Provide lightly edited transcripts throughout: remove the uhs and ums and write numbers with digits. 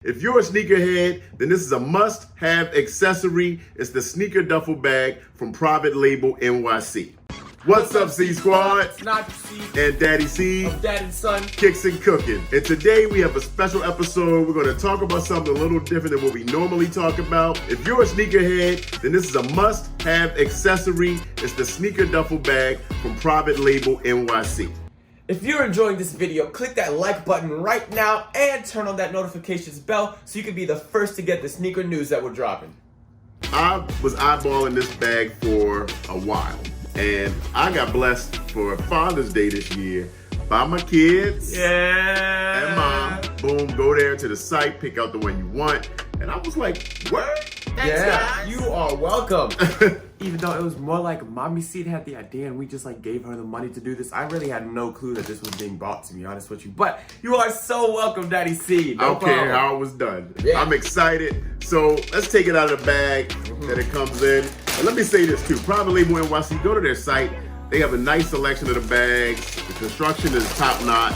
If you're a sneakerhead, then this is a must-have accessory. It's the sneaker duffel bag from PrivateLabelNYC. What's up, C Squad? It's Nigel C. And Daddy C. Of Dad and Son. Kickin. And today we have a special episode. We're going to talk about something a little different than what we normally talk about. If you're a sneakerhead, then this is a must-have accessory. It's the sneaker duffel bag from PrivateLabelNYC. If you're enjoying this video, click that like button right now and turn on that notifications bell so you can be the first to get the sneaker news that we're dropping. I was eyeballing this bag for a while, and I got blessed for Father's Day this year by my kids and mom. Boom, go there to the site, pick out the one you want, and I was like, what? Thanks, guys. You are welcome. Even though it was more like Mommy Seed had the idea and we just like gave her the money to do this, I really had no clue that this was being bought, to be honest with you. But you are so welcome, Daddy C. I don't care how it was done. Yeah. I'm excited. So let's take it out of the bag that it comes in. And let me say this too, Private Label NYC, go to their site. They have a nice selection of the bags. The construction is top notch.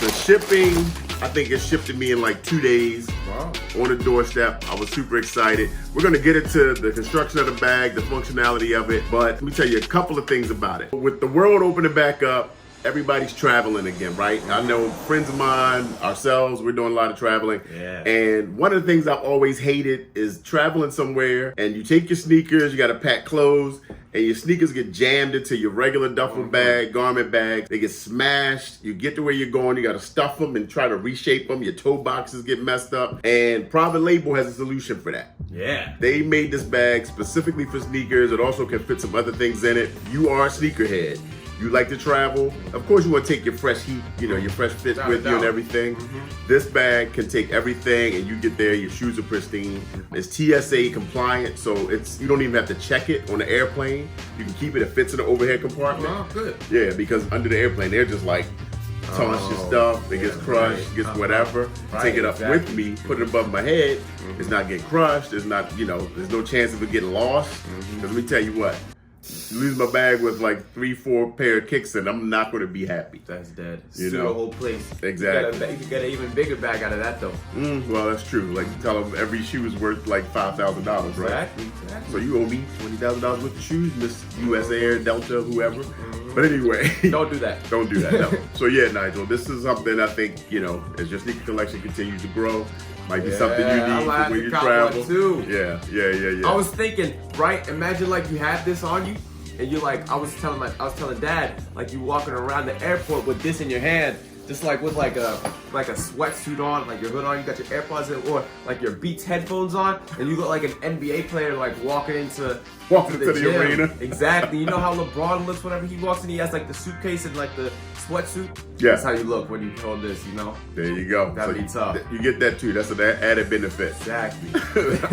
The shipping, I think it shipped to me in like 2 days. Wow. On the doorstep. I was super excited. We're gonna get into the construction of the bag, the functionality of it, but let me tell you a couple of things about it. With the world opening back up, everybody's traveling again, right? I know friends of mine, ourselves, we're doing a lot of traveling. Yeah. And one of the things I've always hated is traveling somewhere and you take your sneakers, you gotta pack clothes, and your sneakers get jammed into your regular duffel bag, garment bag. They get smashed. You get to where you're going, you gotta stuff them and try to reshape them. Your toe boxes get messed up. And Private Label has a solution for that. Yeah. They made this bag specifically for sneakers. It also can fit some other things in it. You are a sneakerhead. You like to travel. Of course, you want to take your fresh heat, your fresh fit with you and everything. This bag can take everything, and you get there, your shoes are pristine. It's TSA compliant, so you don't even have to check it on the airplane. You can keep it, it fits in the overhead compartment. Oh, good. Yeah, because under the airplane, they're just like, toss your stuff, it gets crushed, gets whatever. Take it up with me, put it above my head, it's not getting crushed, it's not, there's no chance of it getting lost. Because let me tell you what, you lose my bag with like 3-4 pair of kicks in, I'm not going to be happy. That's dead. You Sue know? the whole place. Exactly. You can get an even bigger bag out of that though. Well, that's true. Like you tell them every shoe is worth like $5,000, right? Exactly. So you owe me $20,000 worth of shoes, Miss US Air, Delta, whoever. But anyway. Don't do that. Don't do that, no. So yeah, Nigel, this is something I think, as your sneaker collection continues to grow, might be something you need for when you travel. Too. Yeah. I was thinking, right? Imagine like you had this on you, and you're like, I was telling Dad, like you walking around the airport with this in your hand, just like with like a sweatsuit on, like your hood on, you got your AirPods in, or like your Beats headphones on, and you look like an NBA player like walking into the arena. Exactly. You know how LeBron looks whenever he walks in, he has like the suitcase and like the sweatsuit? Yeah. That's how you look when you hold this, There you go. That'd be tough. You get that too. That's an added benefit. Exactly.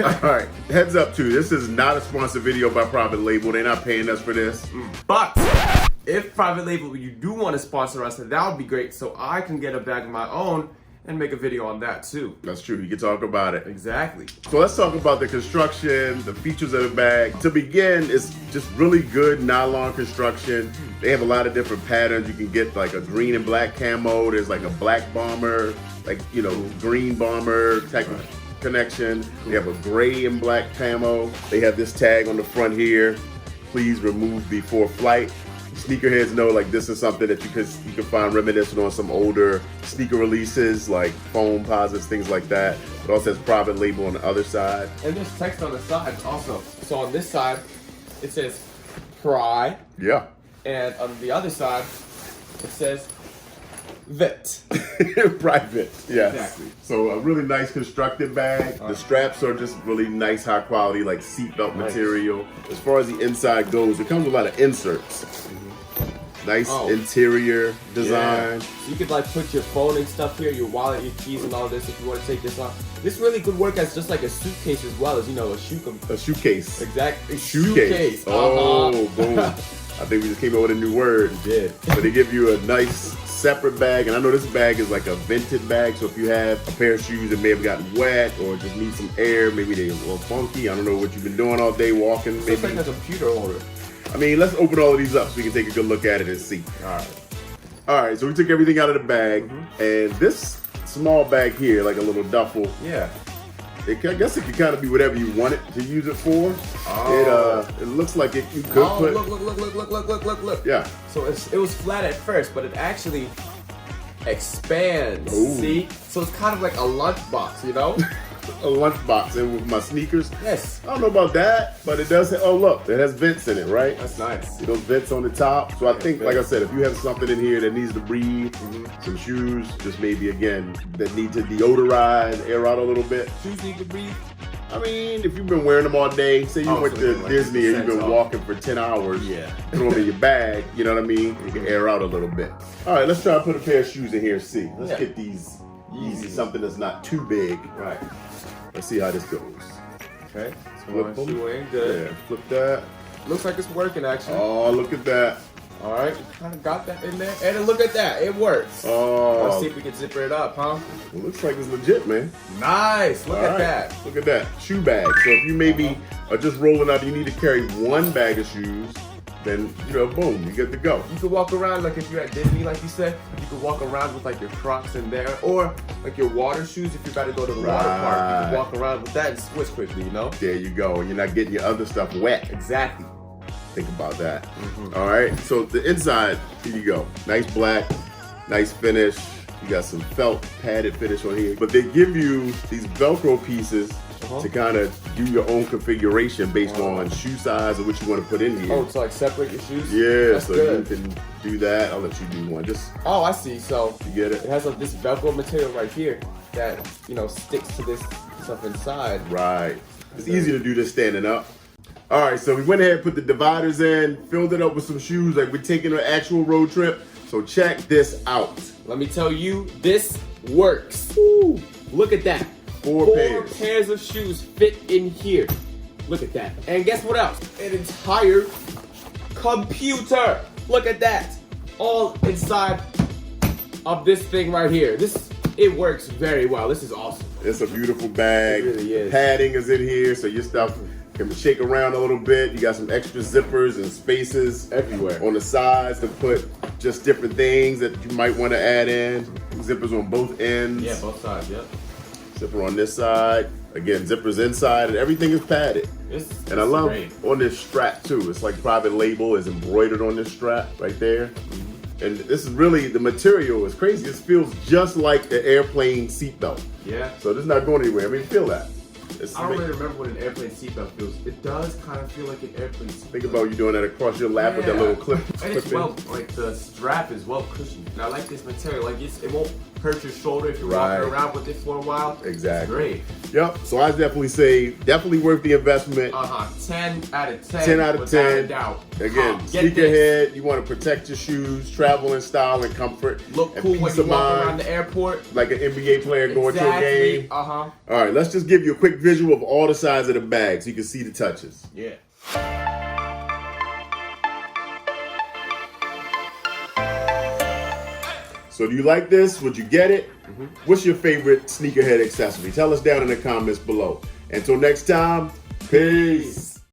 All right. Heads up too. This is not a sponsored video by Private Label. They're not paying us for this. But if Private Label, you do want to sponsor us, then that would be great so I can get a bag of my own and make a video on that too. That's true. You can talk about it. Exactly. So let's talk about the construction, the features of the bag. To begin, it's just really good nylon construction. They have a lot of different patterns. You can get like a green and black camo. There's like a black bomber, like, green bomber type of connection. They have a gray and black camo. They have this tag on the front here. Please remove before flight. Sneakerheads know like this is something that you can find reminiscent on some older sneaker releases like foam posits, things like that. It also has Private Label on the other side. And there's text on the sides also. So on this side, it says Pri. Yeah. And on the other side, it says Vit. Private, yes. Exactly. So a really nice constructed bag. The straps are just really nice, high quality, like seatbelt material. As far as the inside goes, it comes with a lot of inserts. Nice interior design. Yeah. You could like put your phone and stuff here, your wallet, your keys and all this if you want to take this off. This really could work as just like a suitcase as well as, a shoecase. Exactly. Shoecase. Oh, boom. I think we just came up with a new word. We did. So they give you a nice separate bag, and I know this bag is like a vented bag, so if you have a pair of shoes that may have gotten wet or just need some air, maybe they're a little funky, I don't know what you've been doing all day walking. It's like a computer holder. I mean, let's open all of these up so we can take a good look at it and see. All right, so we took everything out of the bag, and this small bag here, like a little duffel. Yeah. I guess it could kind of be whatever you want it to use it for. Oh. It looks like you could put. Look. Yeah. So it was flat at first, but it actually expands. Ooh. See? So it's kind of like a lunchbox, you know? A lunchbox in with my sneakers. Yes. I don't know about that, but it does. Oh, look, it has vents in it, right? That's nice. See those vents on the top. So I think, like I said, if you have something in here that needs to breathe, some shoes, just maybe again that need to deodorize, air out a little bit. Shoes need to breathe. I mean, if you've been wearing them all day, say you went to like Disney and you've been 50% walking for 10 hours, Yeah. throw them in your bag, you know what I mean? You can air out a little bit. All right, let's try to put a pair of shoes in here and see. Let's get these easy, something that's not too big. Right. Let's see how this goes. Okay. So Flip one them. shoe in, good. Yeah, flip that. Looks like it's working actually. Oh, look at that. All right. Kind of got that in there. And then look at that. It works. Oh, Let's see if we can zipper it up, huh? it looks like it's legit, man. Nice. Look All at right, that. Look at that. Shoe bag. So if you maybe are just rolling out, you need to carry one bag of shoes, then, you know, boom, you get to go. You could walk around, like if you're at Disney, like you said, you could walk around with like your Crocs in there, or like your water shoes if you're about to go to the water park. You can walk around with that and switch quickly, you know? There you go. And you're not getting your other stuff wet. Exactly. Think about that. All right, so the inside, here you go. Nice black, nice finish. You got some felt padded finish on here. But they give you these Velcro pieces to kind of do your own configuration based on shoe size or what you want to put in here. Oh, to like separate your shoes? Yeah, That's so good. you can do that. I'll let you do one. Just, Oh, I see. So you get it it? has like this Velcro material right here that, you know, sticks to this stuff inside. Right. It's easy to do this standing up. All right, so we went ahead and put the dividers in, filled it up with some shoes like we're taking an actual road trip. So check this out. Let me tell you, this works. Ooh, look at that. Four pairs of shoes fit in here. Look at that. And guess what else? An entire computer. Look at that. All inside of this thing right here. It works very well. This is awesome. It's a beautiful bag. It really is. Padding is in here, so your stuff can shake around a little bit. You got some extra zippers and spaces Everywhere. on the sides to put just different things that you might want to add in. Zippers on both ends. Yeah, both sides, yep. Zipper on this side. Again, zippers inside, and everything is padded. And I love great. on this strap too. It's like Private Label is embroidered on this strap right there. And this is really, the material is crazy. This feels just like an airplane seatbelt. Yeah. So this is not going anywhere. I mean, feel that. I don't really remember what an airplane seatbelt feels. It does kind of feel like an airplane seatbelt. Think about you doing that across your lap with that little clip. And it's like the strap is well cushioned. And I like this material. Like it won't hurt your shoulder if you're walking around with it for a while. Exactly. It's great. Yep. So I definitely say, definitely worth the investment. 10 out of 10. 10 out of 10. A doubt. Again, sneakerhead, you want to protect your shoes, travel in style and comfort. Look and cool peace when you of walk mind, around the airport. like an NBA player going to a game. Uh-huh. All right, let's just give you a quick visual of all the sides of the bag so you can see the touches. Yeah. So do you like this? Would you get it? What's your favorite sneakerhead accessory? Tell us down in the comments below. Until next time, peace.